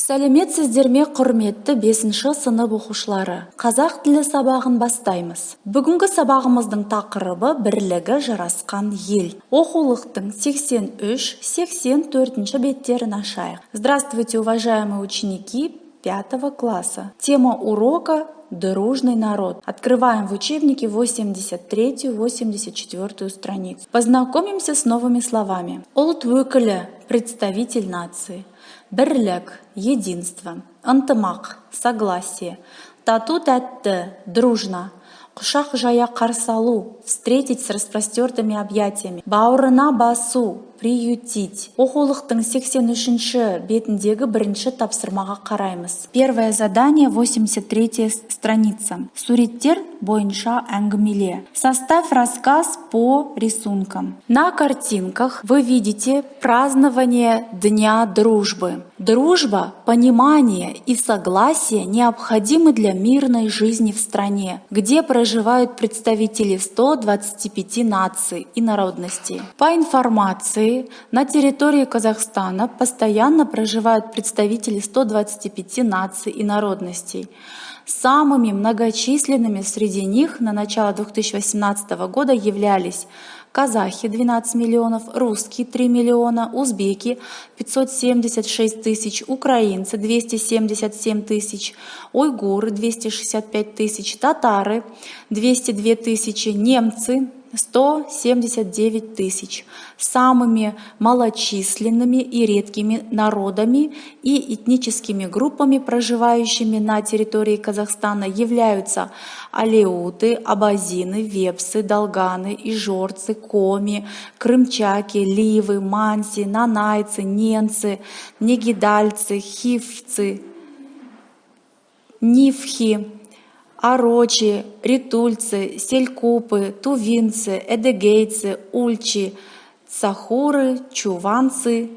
Сәлеметсіздер ме, құрметті 5-ші сынып оқушылары. Қазақ тілі сабағын бастаймыз. Бүгінгі сабағымыздың тақырыбы бірлігі жарасқан ел. Оқулықтың 83-84 беттерін ашайық. Здравствуйте, уважаемые ученики 5 класса. Тема урока «Дружный народ». Открываем в учебнике 83-84 страницу. Познакомимся с новыми словами. Ұлт өкілі, представитель нации. Бірлік, единство. Ынтымақ, согласие. Тату тәтті, дружно. Құшақ жая қарсы алу, встретить с распростертыми объятиями. Бауырына басу, приютить. Оқулықтың 83-ші бетіндегі бірінші тапсырмаға қараймыз. Первое задание, 83-я страница. Суреттер бойынша әңгімеле. Составь рассказ по рисункам. На картинках вы видите празднование Дня дружбы. Дружба, понимание и согласие необходимы для мирной жизни в стране, где проживают представители 125 наций и народностей. По информации, на территории Казахстана постоянно проживают представители 125 наций и народностей. Самыми многочисленными среди них на начало 2018 года являлись казахи 12 миллионов, русские 3 миллиона, узбеки 576 тысяч, украинцы 277 тысяч, уйгуры 265 тысяч, татары 202 тысячи, немцы 179 тысяч. Самыми малочисленными и редкими народами и этническими группами, проживающими на территории Казахстана, являются алеуты, абазины, вепсы, долганы, ижорцы, коми, крымчаки, ливы, манси, нанайцы, ненцы, негидальцы, хивцы, нивхи, орочи, ритульцы, селькупы, тувинцы, эдегейцы, ульчи, цахуры, чуванцы,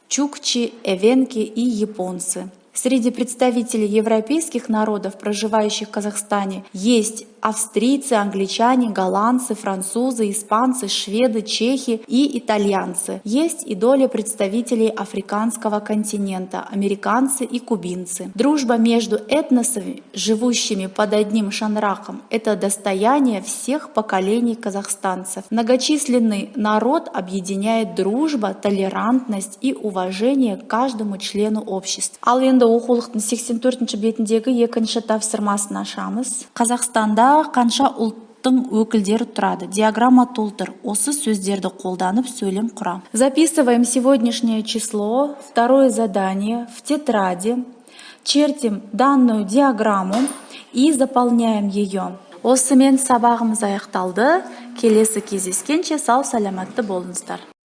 чукчи, эвенки и японцы. Среди представителей европейских народов, проживающих в Казахстане, есть австрийцы, англичане, голландцы, французы, испанцы, шведы, чехи и итальянцы. Есть и доля представителей африканского континента, американцы и кубинцы. Дружба между этносами, живущими под одним шанрахом, это достояние всех поколений казахстанцев. Многочисленный народ объединяет дружба, толерантность и уважение к каждому члену общества. Ал енді оқулықтың 84-ші бетіндегі екінші тапсырмасын ашамыз. Қазақстанда қанша ұлттың өкілдері тұрады? Диаграмма толтыр. Осы сөздерді қолданып сөйлем құра. Записываем сегодняшнее число, второе задание в тетради. Чертим данную диаграмму и заполняем ее. Осымен сабағымыз аяқталды. Келесі кездескенше сау саламатты болыңыздар.